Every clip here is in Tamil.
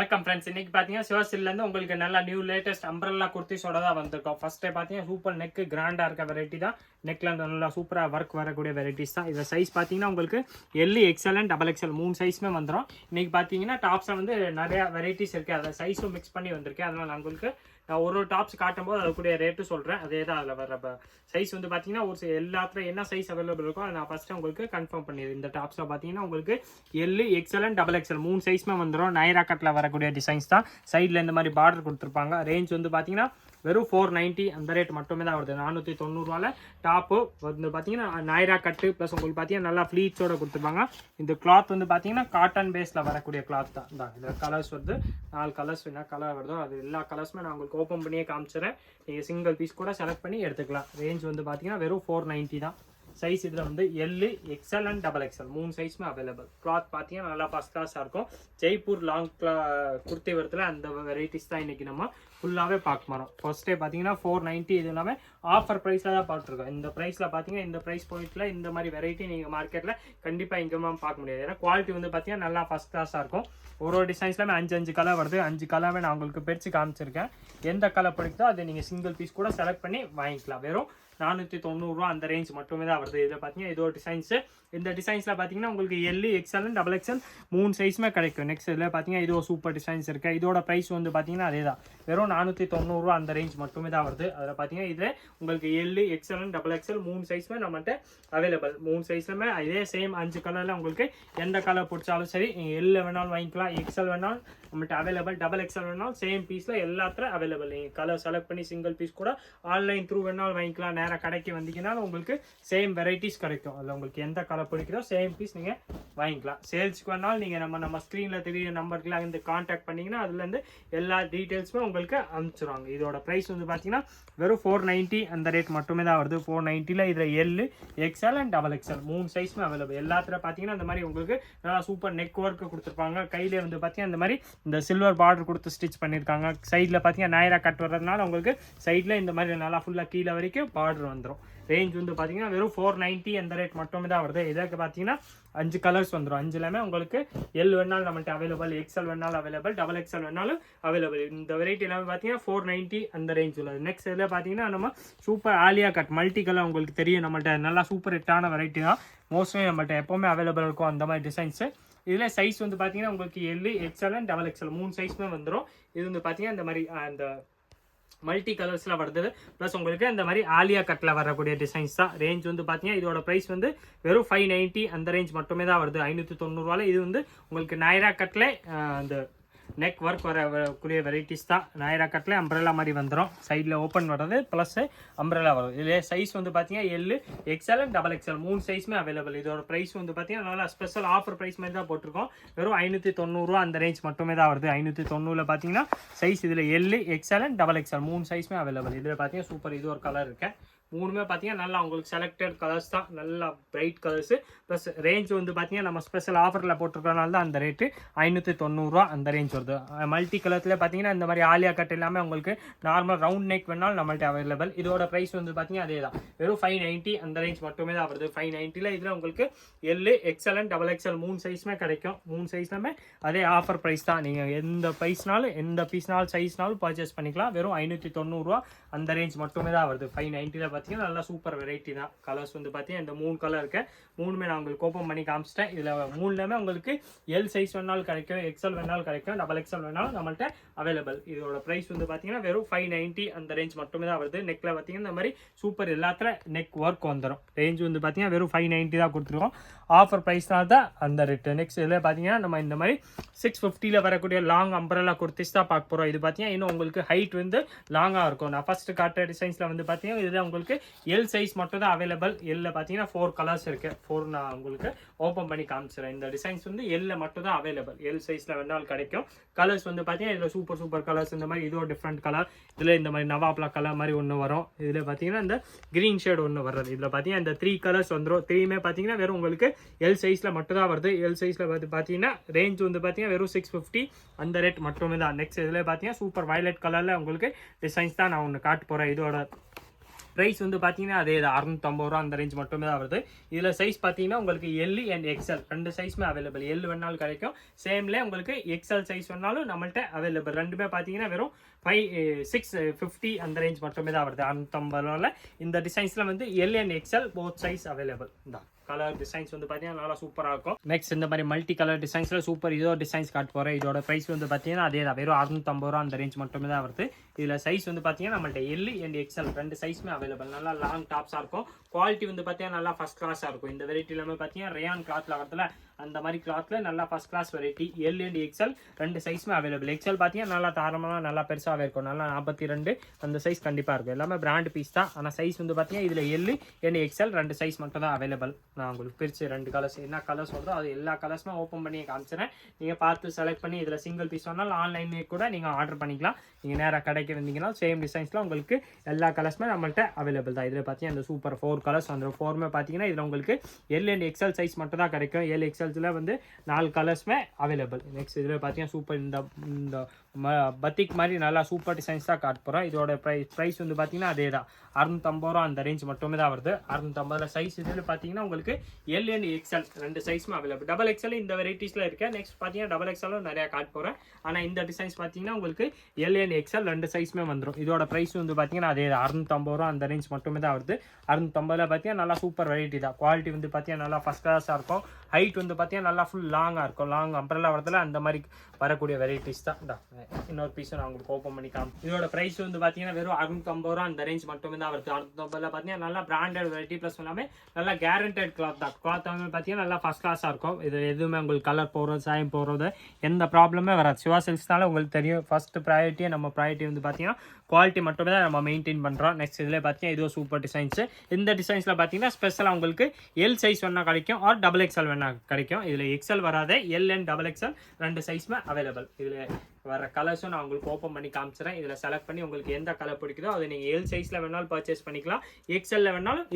வணக்கம் ஃப்ரெண்ட்ஸ். இன்னைக்கு பார்த்தீங்கன்னா சிவசிலேருந்து உங்களுக்கு நல்ல நியூ லேட்டஸ்ட் அம்பரல்லா குர்த்திஸோட தான் வந்திருக்கோம். ஃபர்ஸ்ட் பார்த்தீங்கன்னா சூப்பர் நெக் கிராண்டாக இருக்க வெரைட்டி தான். நெக்ல நல்லா சூப்பராக ஒர்க் வரக்கூடிய வெரைட்டிஸ் தான். இதில் சைஸ் பார்த்தீங்கன்னா உங்களுக்கு L XL and double XL 3 சைஸுமே வந்துடும். இன்னைக்கு பார்த்தீங்கன்னா டாப்ஸில் வந்து நிறையா வெரைட்டிஸ் இருக்குது. அதில் சைஸும் மிக்ஸ் பண்ணி வந்திருக்கேன். அதனால் நான் உங்களுக்கு ஒரு டாப்ஸ் காட்டும்போது அதுக்குரிய ரேட்டு சொல்கிறேன். அதே தான் அதில் வர சைஸ் வந்து பார்த்தீங்கன்னா ஒரு எல்லாத்துல என்ன சைஸ் அவைலபிள் இருக்கோ அதை நான் ஃபஸ்ட்டு உங்களுக்கு கன்ஃபார்ம் பண்ணிடுறேன். இந்த டாப்ஸில் பார்த்தீங்கன்னா உங்களுக்கு L XL and double XL 3 சைஸுமே வந்துடும். நைரா கட்டில் வரக்கூடிய டிசைன்ஸ் தான். சைடில் இந்த மாதிரி பார்டர் கொடுத்துருப்பாங்க. ரேஞ்ச் வந்து பார்த்தீங்கன்னா வெறும் 490 அந்த ரேட் மட்டுமே தான் வருது. 490 டாப்பு வந்து பார்த்தீங்கன்னா நைரா கட்டு ப்ளஸ் உங்களுக்கு பார்த்தீங்கன்னா நல்லா ஃப்ளீட்ஸோட கொடுத்துருப்பாங்க. இந்த கிளாத் வந்து பார்த்தீங்கன்னா காட்டன் பேஸில் வரக்கூடிய கிளாத் தான். இதில் கலர்ஸ் வருது, 4 கலர்ஸ் என்ன கலர் வருதோ அது எல்லா கலர்ஸுமே நான் உங்களுக்கு ஓப்பன் பண்ணியே காமிச்சிடறேன். நீங்கள் சிங்கிள் பீஸ் கூட செலக்ட் பண்ணி எடுத்துக்கலாம். ரேஞ்ச் வந்து பார்த்தீங்கன்னா வெறும் 490 தான். சைஸ் இதில் வந்து L XL and double XL 3 சைஸுமே அவைலபிள். கிளாத் பார்த்தீங்கன்னா நல்லா ஃபஸ்ட் கிளாஸாக இருக்கும். ஜெய்ப்பூர் லாங் குர்த்தி வரத்தில் அந்த வெரைட்டிஸ் தான் இன்றைக்கி நம்ம ஃபுல்லாகவே பார்க்க போகிறோம். ஃபர்ஸ்ட்டே பார்த்தீங்கன்னா 490 இது எல்லாமே ஆஃபர் ப்ரைஸில் தான் பார்த்துருக்கோம். இந்த ப்ரைஸில் பார்த்தீங்கன்னா இந்த ப்ரைஸ் பாயிண்ட்டில் இந்த மாதிரி வெரைட்டி நீங்கள் மார்க்கெட்டில் கண்டிப்பாக எங்கேயுமே பார்க்க முடியாது. ஏன்னா குவாலிட்டி வந்து பார்த்தீங்கன்னா நல்லா ஃபஸ்ட் கிளாஸாக இருக்கும். ஒரு டிசைன்ஸ்லாமே 5 கலர் வருது. 5 கலராகவே நான் உங்களுக்கு பிரித்து காமிச்சிருக்கேன். எந்த கலர் பிடிக்குதோ அதை நீங்கள் சிங்கிள் பீஸ் கூட செலக்ட் பண்ணி வாங்கிக்கலாம். வெறும் 490 அந்த ரேஞ்ச் மட்டுமே தான் வருது. இதில் பார்த்தீங்கன்னா இது ஒரு டிசைன்ஸு. இந்த டிசைன்ஸில் பார்த்தீங்கன்னா உங்களுக்கு L XL and double XL 3 சைஸுமே கிடைக்கும். நெக்ஸ்ட் இதில் பார்த்தீங்கன்னா இது ஒரு சூப்பர் டிசைன்ஸ் இருக்குது. இதோட ப்ரைஸ் வந்து பார்த்தீங்கன்னா அதே தான், வெறும் 490 அந்த ரேஞ்ச் மட்டுமே தான் வருது. அதில் பார்த்தீங்கன்னா இதில் உங்களுக்கு L XL and double XL 3 சைஸுமே நம்மகிட்ட அவைலபிள். 3 சைஸ்லுமே இதே சேம் 5 கலரில் உங்களுக்கு எந்த கலர் பிடிச்சாலும் சரி நீங்கள் எல் வேணாலும் வாங்கிக்கலாம், எக்ஸ்எல் வேணாலும் நம்மகிட்ட அவைலபிள், டபுள் எக்ஸ்எல் வேணாலும் சேம் பீஸில் எல்லாத்துலையும் அவைலபிள். நீங்கள் கலர் செலக்ட் பண்ணி சிங்கிள் பீஸ் கூட ஆன்லைன் த்ரூ வேணாலும் வாங்கிக்கலாம். நேராக கடைக்கு வந்தீங்கன்னா உங்களுக்கு சேம் வெரைட்டிஸ் கிடைக்கும். அதில் உங்களுக்கு எந்த கலர் பிடிக்குதோ சேம் பீஸ் நீங்கள் வாங்கிக்கலாம். சேல்ஸ்க்கு வேணாலும் நீங்கள் நம்ம ஸ்க்ரீனில் தெரிய நம்பருக்குலாம் வந்து கான்டாக்ட் பண்ணிங்கன்னா அதுலேருந்து எல்லா டீட்டெயில்ஸுமே உங்களுக்கு அனுப்பிச்சிடுவாங்க. இதோட ப்ரைஸ் வந்து பார்த்தீங்கன்னா வெறும் 490 அந்த ரேட் மட்டுமே தான் வருது. 490 இதில் L XL and double XL 3 சைஸுமே அவைலபிள். எல்லாத்துல பார்த்தீங்கன்னா இந்த மாதிரி உங்களுக்கு நல்லா சூப்பர் நெக் ஒர்க்கு கொடுத்துருப்பாங்க. கையிலே வந்து பார்த்தீங்கன்னா இந்த மாதிரி இந்த சில்வர் பார்டர் கொடுத்து ஸ்டிச் பண்ணியிருக்காங்க. சைடில் பார்த்தீங்கன்னா நைரா கட் வர்றதுனால உங்களுக்கு சைடில் இந்த மாதிரி நல்லா ஃபுல்லாக கீழே வரைக்கும் பார்டர் வந்துடும். ரேஞ்ச் வந்து பார்த்தீங்கன்னா வெறும் 490 அந்த ரேட் மட்டுமே தான் வருது. இதற்கு பார்த்தீங்கன்னா 5 கலர்ஸ் வந்துடும். 5லுமே உங்களுக்கு எல் வேணாலும் நம்மள்ட்ட அவைலபிள், எக்ஸ்எல் வேணாலும் அவைலபிள், டபுள் எக்ஸ்எல் வேணாலும் அவைலபிள். இந்த வெரைட்டி எல்லாமே பார்த்தீங்கன்னா 490 அந்த ரேஞ்ச் உள்ளது. நெக்ஸ்ட் இதில் பார்த்தீங்கன்னா நம்ம super Alia cut multi colour உங்களுக்கு தெரியும். நம்மள்ட்ட நல்லா சூப்பர் ஹிட்டான வெரைட்டி தான். மோஸ்ட்லி நம்மள்ட்ட எப்போவுமே அவைலபிள் இருக்கும் அந்த மாதிரி டிசைன்ஸு. இதில் சைஸ் வந்து பார்த்தீங்கன்னா உங்களுக்கு L XL and double XL 3 சைஸுமே வந்துடும். இது வந்து பார்த்தீங்கன்னா இந்த மாதிரி அந்த மல்டி கலர்ஸில் வருது. ப்ளஸ் உங்களுக்கு இந்த மாதிரி ஆலியா கட்டில் வரக்கூடிய டிசைன்ஸ் தான். ரேஞ்ச் வந்து பார்த்தீங்கன்னா இதோட ப்ரைஸ் வந்து வெறும் 590 அந்த ரேஞ்ச் மட்டுமே தான் வருது. 590 இது வந்து உங்களுக்கு நைரா கட்டில் அந்த நெக் ஒர்க் வரக்கூடிய வெரைட்டிஸ் தான். நைரா கட்டில் அம்ப்ரெல்லா மாதிரி வந்துடும். சைடில் ஓப்பன் வர்றது ப்ளஸ் அம்ப்ரெல்லா வரும். இதில் சைஸ் வந்து பார்த்தீங்கன்னா L XL and double XL 3 சைஸுமே அவைலபிள். இதோட ப்ரைஸ் வந்து பார்த்தீங்கன்னா நல்லா ஸ்பெஷல் ஆஃபர் ப்ரைஸ் மாதிரி தான் போட்டிருக்கோம். வெறும் 590 அந்த ரேஞ்ச் மட்டுமே தான் வருது. 590 பார்த்தீங்கன்னா சைஸ் இதில் L XL and double XL 3 சைஸுமே அவைலபிள். இதில் பார்த்தீங்கன்னா சூப்பர் இது ஒரு கலர் இருக்கு. 3மே பார்த்தீங்கன்னா நல்லா உங்களுக்கு செலக்டட் கலர்ஸ் தான். நல்லா பிரைட் கலர்ஸு. ப்ளஸ் ரேஞ்ச் வந்து பார்த்தீங்கன்னா நம்ம ஸ்பெஷல் ஆஃபரில் போட்டிருக்கனால தான் அந்த ரேட்டு 590 அந்த ரேஞ்ச் வருது. மல்டி கலர்ஸில் பார்த்தீங்கன்னா இந்த மாதிரி ஆலியா கட் எல்லாமே உங்களுக்கு நார்மல் ரவுண்ட் நெக் வேணாலும் நம்மள்ட்ட அவைலபிள். இதோட ப்ரைஸ் வந்து பார்த்தீங்கன்னா அதே தான், வெறும் 590 அந்த ரேஞ்ச் மட்டுமே தான் வருது. 590 இதில் உங்களுக்கு L XL and double XL 3 சைஸுமே கிடைக்கும். 3 சைஸ்லுமே அதே ஆஃபர் ப்ரைஸ் தான். நீங்கள் எந்த ப்ரைஸ்னாலும் எந்த பீஸ்னாலும் சைஸ்னாலும் பர்ச்சேஸ் பண்ணிக்கலாம். வெறும் 590 அந்த ரேஞ்ச் மட்டுமே தான் வருது. 590 பார்த்தீங்கன்னா நல்லா சூப்பர் வெரைட்டி தான். கலர்ஸ் வந்து பார்த்தீங்கன்னா இந்த 3 கலர் இருக்கு. 3மே நான் உங்களுக்கு ஓப்பன் பண்ணி காமிச்சிட்டேன். இதில் 3லுமே உங்களுக்கு எல் சைஸ் வேணாலும் கிடைக்கும், எக்ஸ்எல் வேணாலும் கிடைக்கும், டபுள் எக்ஸ்எல் வேணாலும் நம்மள்ட்ட அவைலபிள். இதோட ப்ரைஸ் வந்து பார்த்தீங்கன்னா வெறும் 590 அந்த ரேஞ்ச் மட்டுமே தான் வருது. நெக்கில் பார்த்தீங்கன்னா இந்த மாதிரி சூப்பர் எல்லாத்துல நெக் ஒர்க் வந்துடும். ரேஞ்ச் வந்து பார்த்தீங்கன்னா வெறும் 590 தான் கொடுத்துருக்கோம். ஆஃபர் ப்ரைஸ்னால தான் அந்த ரேட்டு. நெக்ஸ்ட் இதில் பார்த்தீங்கன்னா நம்ம இந்த மாதிரி 650 வரக்கூடிய லாங் அம்பரல்லா குர்த்திஸ் தான் பார்க்க போகிறோம். இது பார்த்தீங்கன்னா இன்னும் உங்களுக்கு ஹைட் வந்து லாங்காக இருக்கும். நான் ஃபர்ஸ்ட் காட்டுற டிசைன்ஸில் வந்து பார்த்தீங்கன்னா இதில் உங்களுக்கு எல் சைஸ் மட்டும் தான் அவைலபிள். எல்ல பார்த்தீங்கன்னா 4 கலர்ஸ் இருக்கு. 4 நான் உங்களுக்கு ஓப்பன் பண்ணி காமிச்சிடுறேன். இந்த டிசைன்ஸ் வந்து எல்ல மட்டும் தான் அவைலபிள். எல் சைஸில் வேணாலும் கிடைக்கும். கலர்ஸ் வந்து பார்த்தீங்கன்னா இதில் சூப்பர் கலர்ஸ். இந்த மாதிரி இதோ டிஃப்ரெண்ட் கலர். இதில் இந்த மாதிரி நவாப்லா கலர் மாதிரி ஒன்று வரும். இதில் பார்த்தீங்கன்னா இந்த கிரீன் ஷேட் ஒன்று வர்றது. இதில் பார்த்தீங்கன்னா இந்த 3 கலர்ஸ் வந்துடும். 3மே பார்த்தீங்கன்னா வெறும் உங்களுக்கு எல் சைஸில் மட்டும் தான் வருது. எல் சைஸில் பார்த்தீங்கன்னா ரேஞ்ச் வந்து பார்த்தீங்கன்னா வெறும் 650 அந்த ரேட் மட்டுமே தான். நெக்ஸ்ட் இதில் பார்த்தீங்கன்னா சூப்பர் வயலட் கலரில் உங்களுக்கு டிசைன்ஸ் தான் நான் ஒன்று காட்ட போகிறேன். இதோட ப்ரைஸ் வந்து பார்த்தீங்கன்னா அதே 650 ரூபா அந்த ரேஞ்ச் மட்டுமே தான் வருது. இதில் சைஸ் பார்த்தீங்கன்னா உங்களுக்கு எல் அண்ட் எக்ஸ்எல் 2 சைஸுமே அவைலபிள். எல் வேணாலும் கிடைக்கும், சேம்ல உங்களுக்கு எக்ஸ்எல் சைஸ் வேணாலும் நம்மள்ட்ட அவைலபிள். ரெண்டுமே பார்த்தீங்கன்னா வெறும் 650 அந்த ரேஞ்ச் மட்டுமே தான் வருது. 650 ரூபாயில் இந்த டிசைன்ஸில் வந்து L and XL both size available தான். கலர் டிசைன்ஸ் வந்து பார்த்தீங்கன்னா நல்லா சூப்பராக இருக்கும். நெக்ஸ்ட் இந்த மாதிரி மல்டி கலர் டிசைன்ஸில் சூப்பர் இதோ டிசைன்ஸ் காட்ட போகிறேன். இதோட ப்ரைஸ் வந்து பார்த்தீங்கன்னா அதே தான், வெறும் 650 ரூபா அந்த ரேஞ்ச் மட்டுமே தான் வருது. இதில் சைஸ் வந்து பார்த்தீங்கன்னா நம்மள்ட்ட எல் அண்ட் எக்ஸ்எல் 2 சைஸுமே அவைலபிள். நல்லா லாங் டாப்ஸாக இருக்கும். குவாலிட்டி வந்து பார்த்தீங்கன்னா நல்லா ஃபஸ்ட் கிளாஸாக இருக்கும். இந்த வெரைட்டி எல்லாமே பார்த்தீங்கன்னா ரேயான் கிளாத்தில் வரதுல அந்த மாதிரி கிளாத்ல நல்லா first class variety. L and XL 2 சைஸுமே அவைலபிள். எக்ஸ்எல் பார்த்தீங்கன்னா நல்லா தாரமாக நல்லா பெருசாகவே இருக்கும். நல்லா 42 அந்த சைஸ் கண்டிப்பாக இருக்கும். எல்லாமே பிராண்ட் பீஸ் தான். ஆனால் சைஸ் வந்து பார்த்தீங்கன்னா இதில் எல் அண்ட் எக்ஸ்எல் 2 சைஸ் மட்டும் தான் அவைலபிள். நான் உங்களுக்கு பிரித்து 2 கலர்ஸ் என்ன கலர்ஸ் வருதோ அது எல்லா கலர்ஸுமே ஓப்பன் பண்ணி காமிச்சிடறேன். நீங்கள் பார்த்து செலக்ட் பண்ணி இதில் சிங்கிள் பீஸ் வேணாலும் ஆன்லைன்லேயே கூட நீங்கள் ஆர்டர் பண்ணிக்கலாம். நீங்கள் நேராக கடைக்கு வந்தீங்கன்னா சேம் டிசைன்ஸில் உங்களுக்கு எல்லா கலர்ஸுமே நம்மள்ட்ட அவைலபிள் தான். இதில் பார்த்தீங்கன்னா இந்த சூப்பர் 4 கலர்ஸ் அந்த 4மே பார்த்தீங்கன்னா இதில் உங்களுக்கு எல் அண்ட் எக்ஸ்எல் சைஸ் மட்டும் தான் கிடைக்கும். எல் எக்ஸ்எல்ஸில் வந்து 4 கலர்ஸுமே அவைலபிள். நெக்ஸ்ட் இதில் பார்த்தீங்கன்னா சூப்பர் இந்த பத்திக் மாதிரி நல்லா சூப்பர் டிசைன்ஸ் தான் காட்ட போகிறோம். இதோட ப்ரைஸ் வந்து பார்த்தீங்கன்னா அதே தான், 650 ரூபா அந்த ரேஞ்ச் மட்டுமே தான் வருது. 650 சைஸ் இதில் பார்த்தீங்கன்னா உங்களுக்கு எல் அண்ட் எக்ஸ்எல் 2 சைஸுமே அவைலபிள். டபுள் எக்ஸ்எல் இந்த வெரைட்டிஸில் இருக்கு. நெக்ஸ்ட் பார்த்தீங்கன்னா டபுள் எக்ஸ்எல்லும் நிறையா காட்ட போகிறேன். ஆனால் இந்த டிசைன்ஸ் பார்த்தீங்கன்னா உங்களுக்கு எல் அண்ட் எக்ஸ்எல் 2 சைஸுமே வந்துடும். இதோட ப்ரைஸ் வந்து பார்த்தீங்கன்னா அதே 650 ரூபா அந்த ரேஞ்ச் மட்டுமே தான் வருது. 650 பார்த்தீங்கன்னா நல்லா சூப்பர் வெரைட்டி தான். குவாலிட்டி வந்து பார்த்தீங்கன்னா நல்லா ஃபஸ்ட் கிளாஸாக இருக்கும். ஹைட் வந்து பார்த்தீங்கன்னா நல்லா ஃபுல் லாங்காக இருக்கும். லாங் அம்பரலா வரதுல அந்த மாதிரி வரக்கூடிய வெரைட்டிஸ் தான். இன்னொரு பீஸும் நான் உங்களுக்கு ஓப்பன் பண்ணி காமிப்பேன். இதோட ப்ரைஸ் வந்து பார்த்தீங்கன்னா வெறும் 650 ரூபா அந்த ரேஞ்ச் மட்டுமே தான் வருது. 650 பார்த்தீங்கன்னா நல்லா பிராண்டட் வெரைட்டி ப்ளஸ் எல்லாமே நல்லா கேரண்டட் கிளாத் தான். கிளாத் வந்து பார்த்தீங்கன்னா நல்லா ஃபஸ்ட் கிளாஸாக இருக்கும். இது எதுவுமே உங்களுக்கு கலர் போடுறது சாயம் போடுறது எந்த ப்ராப்ளமே வராது. சிவா சில்க்ஸ்னால உங்களுக்கு தெரியும் ஃபர்ஸ்ட் ப்ரையாரிட்டியே நம்ம ப்ரையாரிட்டி வந்து பார்த்தீங்கன்னா குவாலிட்டி மட்டுமே தான் நம்ம மெயின்டைன் பண்ணுறோம். நெக்ஸ்ட் இதில் பார்த்தீங்கன்னா இதுவும் சூப்பர் டிசைன்ஸ். இந்த டிசைன்ஸில் பார்த்தீங்கன்னா ஸ்பெஷலாக உங்களுக்கு எல் சைஸ் வேணால் கிடைக்கும் ஆர் டபுள் எக்ஸ்எல் வேணால் கிடைக்கும். இதில் எக்ஸ்எல் வராது, எல் அண்ட் டபுள் எக்ஸ்எல் 2 சைஸுமே அவைலபிள். இதில் வர கலர்ஸும் நான் உங்களுக்கு ஓப்பன் பண்ணி காமிச்சிடறேன். இதில் செலக்ட் பண்ணி உங்களுக்கு எந்த கலர் பிடிக்குதோ அதை நீங்கள் எல் சைஸில் வேணாலும் பர்ச்சேஸ் பண்ணிக்கலாம். எக்ஸ்எல்ல வேணாலும்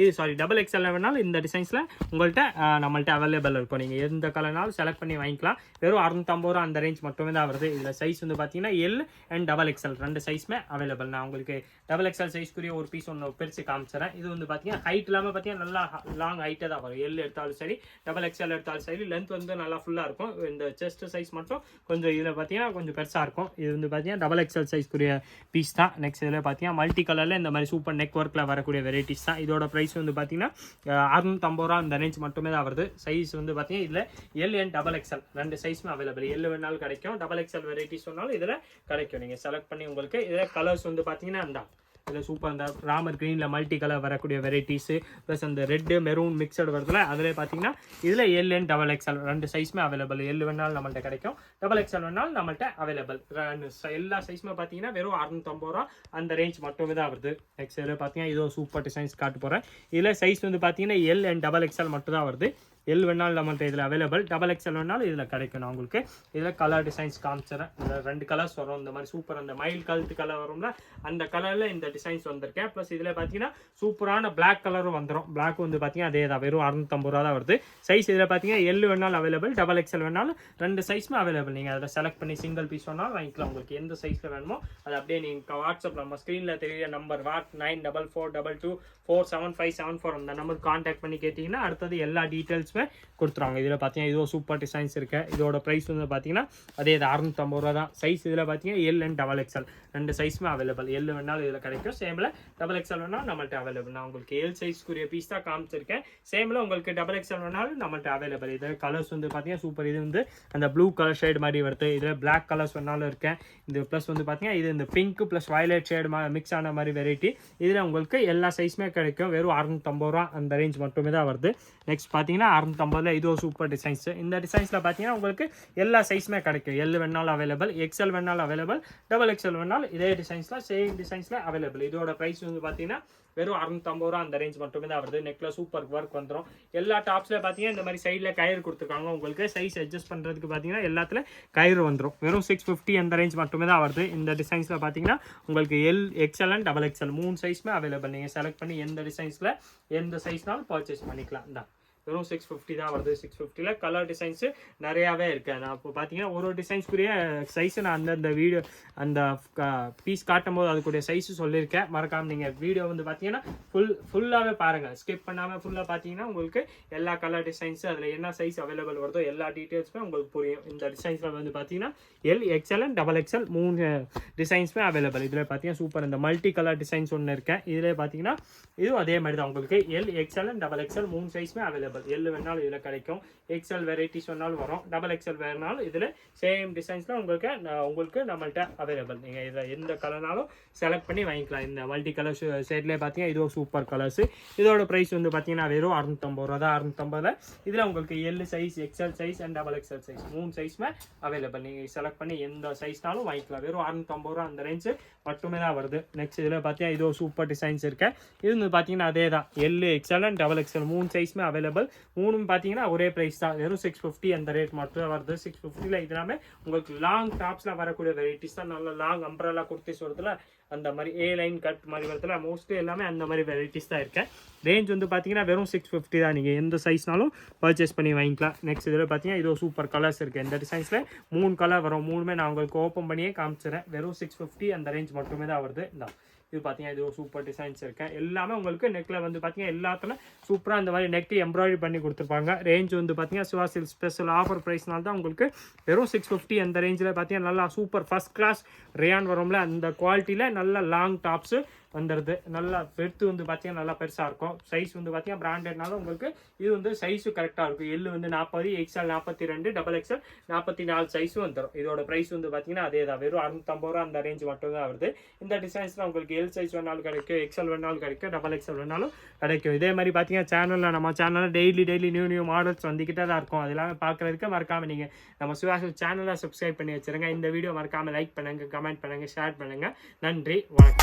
டபுள் எக்ஸ்எல்ல வேணாலும் இந்த டிசைன்ஸில் உங்கள்கிட்ட நம்மள்ட்ட அவைலபிள் இருக்கும். நீங்கள் எந்த கலர்னாலும் செலக்ட் பண்ணி வாங்கிக்கலாம். வெறும் 650 ரூபா அந்த ரேஞ்ச் மட்டுமே தான் வருது. இதில் சைஸ் வந்து பார்த்தீங்கன்னா எல் அண்ட் டபுள் எக்ஸ்எல் 2 சைஸுமே அவைலபிள். நான் உங்களுக்கு டபுள் எக்ஸ்எல் சைஸ்க்குரிய ஒரு பீஸ் ஒன்று பிரித்து காமிச்சிடறேன். இது வந்து பார்த்தீங்கன்னா ஹைட் இல்லாமல் பார்த்தீங்கன்னா நல்லா லாங் ஹைட்டாக தான் வரும். எல் எடுத்தாலும் சரி டபுள் எக்ஸ்எல் எடுத்தாலும் சரி லென்த் வந்து நல்லா ஃபுல்லாக இருக்கும். இந்த செஸ்ட் சைஸ் மட்டும் கொஞ்சம் இதில் பார்த்தீங்கன்னா கொஞ்சம் பெருசாக இருக்கும். இது வந்து பார்த்தீங்கன்னா டபுள் எக்ஸ்எல் சைஸ்க்குரிய பீஸ் தான். நெக்ஸ்ட் இதில் பார்த்தீங்கன்னா மல்டி கலரில் இந்த மாதிரி சூப்பர் நெக் ஒர்க்கில் வரக்கூடிய வெரைட்டிஸ் தான். இதோட ப்ரைஸ் வந்து பார்த்தீங்கன்னா 650 ரூபா அந்த ரேஞ்ச் மட்டுமே தான் வருது. சைஸ் வந்து பார்த்தீங்கன்னா இதில் எல் அண்ட் டபுள் எக்ஸ்எல் 2 சைஸுமே அவைலபிள். எல் வேணாலும் கிடைக்கும், டபுள் எக்ஸ்எல் வெரைட்டிஸ் சொன்னாலும் இதில் கிடைக்கும். நீங்கள் செலக்ட் பண்ணி உங்களுக்கு இதில் கலர்ஸ் வந்து பார்த்தீங்கன்னா அந்த இதில் சூப்பர் அந்த ராமர் க்ரீனில் மல்டி கலர் வரக்கூடிய வெரைட்டிஸு ப்ளஸ் அந்த ரெட்டு மெரூன் மிக்சடு வரதுல அதில் பார்த்தீங்கன்னா இதில் எல் அண்ட் டபுள் எக்ஸ்எல் 2 சைஸுமே அவைலபிள். எல் வேணாலும் நம்மள்ட்ட கிடைக்கும், டபுள் எக்ஸ்எல் வேணாலும் நம்மள்ட்ட அவைலபிள். எல்லா சைஸுமே பார்த்தீங்கன்னா வெறும் 650 ரூபா அந்த ரேஞ்ச் மட்டுமே தான் வருது. நெக்ஸ்ட் இதில் பார்த்தீங்கன்னா இதோ சூப்பர் டிசைன்ஸ் காட்டு போகிறேன். இதில் சைஸ் வந்து பார்த்தீங்கன்னா எல் அண்ட் டபுள் எக்ஸ்எல் மட்டும் தான் வருது. எல் வேணாலும் நம்மள்ட்ட இதில் அவைலபிள், டபுள் எக்ஸ்எல் வேணாலும் இதில் கிடைக்கும். நான் உங்களுக்கு இதில் கலர் டிசைன்ஸ் காமிச்சிடறேன். இதில் 2 கலர்ஸ் வரும். இந்த மாதிரி சூப்பர் அந்த மயில் கழுத்து கலர் வரும்ல அந்த கலரில் இந்த டிசைன்ஸ் வந்திருக்கேன். ப்ளஸ் இதில் பார்த்தீங்கன்னா சூப்பரான பிளாக் கலரும் வந்துடும். பிளாக் வந்து பார்த்தீங்கன்னா அதே தான், வெறும் 650 ரூபா தான் வருது. சைஸ் இதில் பார்த்தீங்கன்னா எல் வேணாலும் அவைலபிள், டபுள் எக்ஸ்எல் வேணாலும் 2 சைஸுமே அவைலபிள். நீங்கள் அதில் செலக்ட் பண்ணி சிங்கிள் பீஸ் வேணாலும் வாங்கிக்கலாம். உங்களுக்கு எந்த சைஸில் வேணுமோ அது அப்படியே நீங்கள் வாட்ஸ்அப் நம்ம ஸ்க்ரீனில் தெரிய நம்பர் 9442224757 அந்த நம்பர் கான்டாக்ட் பண்ணி கேட்டிங்கன்னா அடுத்தது எல்லா டீட்டெயில்ஸுமே கொடுத்துருவாங்க. இதில் பார்த்தீங்கன்னா இதோ சூப்பர் டிசைன்ஸ் இருக்கு. இதோட ப்ரைஸ் வந்து பார்த்தீங்கன்னா அதே 650 ரூபா தான். சைஸ் இதில் பார்த்தீங்கன்னா எல் அண்ட் டபுள் எக்ஸ்எல் 2 சைஸுமே அவைலபிள். எல் வேணாலும் இதில் கிடைக்கும், சேமில் டபுள் எக்ஸ்எல் வேணாலும் நம்மள்ட்ட அவைலபிள். நான் உங்களுக்கு எல் சைஸ்க்குரிய பீஸ் தான் காமிச்சிருக்கேன். சேமில் உங்களுக்கு டபுள் எக்ஸ்எல் வேணாலும் நம்மள்ட்ட அவைலபிள். இதில் கலர்ஸ் வந்து பார்த்தீங்கன்னா சூப்பர். இது வந்து அந்த ப்ளூ கலர் ஷேட் மாதிரி வருது. இதில் பிளாக் கலர்ஸ் வேணாலும் இருக்கேன். இது ப்ளஸ் வந்து பார்த்தீங்கன்னா இது இந்த pink plus violet shade mix ஆன மாதிரி வெரைட்டி. இதில் உங்களுக்கு எல்லா சைஸுமே கிடைக்கும். வெறும் 650 ரூபா அந்த ரேஞ்ச் மட்டுமே தான் வருது. நெக்ஸ்ட் பார்த்தீங்கன்னா 650 இது ஒரு சூப்பர் டிசைன்ஸ். இந்த டிசைன்ஸில் பார்த்தீங்கன்னா உங்களுக்கு எல்லா சைஸுமே கிடைக்கும். எல் வேணாலும் அவைலபிள், எக்ஸ்எல் வேணாலும் அவைலபிள், டபுள் எக்ஸ்எல் வேணாலும் இதே டிசைன்ஸில் சேம் டிசைன்ஸில் அவைலபிள். இதோட ப்ரைஸ் வந்து பார்த்தீங்கன்னா வெறும் 650 ரூபா அந்த ரேஞ்ச் மட்டுமே தான் வருது. நெக்கில் சூப்பர் ஒர்க் வந்துடும். எல்லா டாப்ஸில் பார்த்தீங்கன்னா இந்த மாதிரி சைடில் கயிறு கொடுத்துருக்காங்க. உங்களுக்கு சைஸ் அட்ஜஸ்ட் பண்ணுறதுக்கு பார்த்தீங்கன்னா எல்லாத்துல கயிறு வந்துடும். வெறும் 650 அந்த ரேஞ்ச் மட்டுமே தான் வருது. இந்த டிசைன்ஸில் பார்த்தீங்கன்னா உங்களுக்கு L XL and double XL 3 சைஸுமே அவைலபிள். நீங்கள் செலக்ட் பண்ணி எந்த டிசைன்ஸில் எந்த சைஸ்னாலும் பர்ச்சேஸ் பண்ணிக்கலாம். தான் வெறும் 650 தான் வருது. 650ல கலர் டிசைன்ஸ் நிறையாவே இருக்கு. நான் இப்போ பார்த்தீங்கன்னா ஒரு டிசைன்ஸ்க்குரிய சைஸ் நான் அந்தந்த வீடியோ அந்த பீஸ் காட்டும் போது அதுக்குரிய சைஸ் சொல்லியிருக்கேன். மறக்காம நீங்கள் வீடியோ வந்து பார்த்தீங்கன்னா ஃபுல்லாகவே பாருங்கள், ஸ்கிப் பண்ணாமல் ஃபுல்லாக பார்த்தீங்கன்னா உங்களுக்கு எல்லா கலர் டிசைன்ஸ் அதில் என்ன சைஸ் அவைலபிள் வருதோ எல்லா டீட்டெயில்ஸுமே உங்களுக்கு புரியும். இந்த டிசைன்ஸில் வந்து பார்த்தீங்கன்னா L, XL and double XL 3 டிசைன்ஸுமே அவைலபிள். இதில் பார்த்தீங்கன்னா சூப்பர் இந்த மல்டி கலர் டிசைன்ஸ் ஒன்று இருக்கேன். இதில் பார்த்தீங்கன்னா இதுவும் அதே மாதிரி தான் உங்களுக்கு L, XL and double XL 3 சைஸுமே அவைலபிள். எல் வேணாலும் இதில் கிடைக்கும், எக்ஸ்எல் வெரைட்டிஸ் வேணாலும் வரும், டபுள் எக்ஸ்எல் வேணாலும் இதில் சேம் டிசைன்ஸில் உங்களுக்கு நம்மள்கிட்ட அவைலபிள். நீங்கள் இதில் எந்த கலர்னாலும் செலக்ட் பண்ணி வாங்கிக்கலாம். இந்த மல்டி கலர்ஸ் சைட்லேயே பார்த்தீங்கன்னா இதுவும் சூப்பர் கலர்ஸ். இதோட ப்ரைஸ் வந்து பார்த்தீங்கன்னா வெறும் 650 ரூபா தான். 650 இதில் உங்களுக்கு L size, XL size and double XL size 3 சைஸுமே அவைலபிள். நீங்கள் செலக்ட் பண்ணி எந்த சைஸ்னாலும் வாங்கிக்கலாம். வெறும் 650 ரூபா அந்த ரேஞ்சு மட்டுமே தான் வருது. நெக்ஸ்ட் இதில் பார்த்தீங்கன்னா இதோ சூப்பர் டிசைன்ஸ் இருக்கு. இது வந்து பார்த்தீங்கன்னா அதே தான் L, XL and double XL 3 சைஸுமே அவைலபிள். 3 பார்த்தீங்கன்னா ஒரே ப்ரைஸ் தான், வெறும் 650 அந்த ரேட் மட்டும் தான் வருது. 650ல இதெல்லாமே உங்களுக்கு லாங் டாப்ஸில் வரக்கூடிய வெரைட்டிஸ் தான். நல்ல லாங் அம்ப்ரெல்லா குர்த்திஸ் வரதுல அந்த மாதிரி ஏ லைன் கட் மாதிரி வரதுல மோஸ்ட்லி எல்லாமே அந்த மாதிரி வெரைட்டிஸ் தான் இருக்கேன். ரேஞ்ச் வந்து பார்த்தீங்கன்னா வெறும் 650 தான். நீங்கள் எந்த சைஸ்னாலும் பர்ச்சேஸ் பண்ணி வாங்கிக்கலாம். நெக்ஸ்ட் இதில் பார்த்தீங்கன்னா இதோ சூப்பர் கலர்ஸ் இருக்குது. இந்த டிசைன்ஸில் 3 கலர் வரும். 3மே நான் உங்களுக்கு ஓப்பன் பண்ணியே காமிச்சிடறேன். வெறும் 650 அந்த ரேஞ்ச் மட்டுமே தான் வருது. இந்த இது பார்த்தீங்கன்னா இது சூப்பர் டிசைன்ஸ் இருக்கேன். எல்லாமே உங்களுக்கு நெக்கில் வந்து பார்த்தீங்கன்னா எல்லாத்துலையும் சூப்பராக இந்த மாதிரி நெக் எம்ப்ராய்டரி பண்ணி கொடுத்துருப்பாங்க. ரேஞ்ச் வந்து பார்த்தீங்கன்னா சிவா சில்க் ஸ்பெஷல் ஆஃபர் ப்ரைஸ்னால தான் உங்களுக்கு வெறும் 650 அந்த ரேஞ்சில் பார்த்தீங்கன்னா நல்லா சூப்பர் ஃபஸ்ட் கிளாஸ் ரேயான் வரும்ல அந்த குவாலிட்டியில் நல்ல லாங் டாப்ஸு வந்துடுது. நல்லா பெருத்து வந்து பார்த்தீங்கன்னா நல்லா பெருசாக இருக்கும். சைஸ் வந்து பார்த்தீங்கன்னா பிராண்டட்னால உங்களுக்கு இது வந்து சைஸும் கரெக்டாக இருக்கும். எல் வந்து 40, எக்ஸ்எல் 42, டபுள் எக்ஸ்எல் 44 சைஸும் வந்துடும். இதோட ப்ரைஸ் வந்து பார்த்தீங்கன்னா அதே தான், வெறும் 650 ரூபா அந்த ரேஞ்ச் மட்டும் தான் வருது. இந்த டிசைன்ஸில் உங்களுக்கு எல் சைஸ் வேணாலும் கிடைக்கும், எக்ஸ்எல் வேணாலும் கிடைக்கும், டபுள் எக்ஸ்எல் வேணாலும் கிடைக்கும். இதே மாதிரி பார்த்தீங்கன்னா நம்ம சேனலில் டெய்லி நியூ மாடல்ஸ் வந்துக்கிட்டே தான் இருக்கும். அதெல்லாம் பார்க்குறதுக்கு மறக்காமல் நீங்கள் நம்ம சிவா சேனலை சப்ஸ்கிரைப் பண்ணி வச்சுருங்க. இந்த வீடியோ மறக்காமல் லைக் பண்ணுங்கள், கமெண்ட் பண்ணுங்கள், ஷேர் பண்ணுங்கள். நன்றி, வணக்கம்.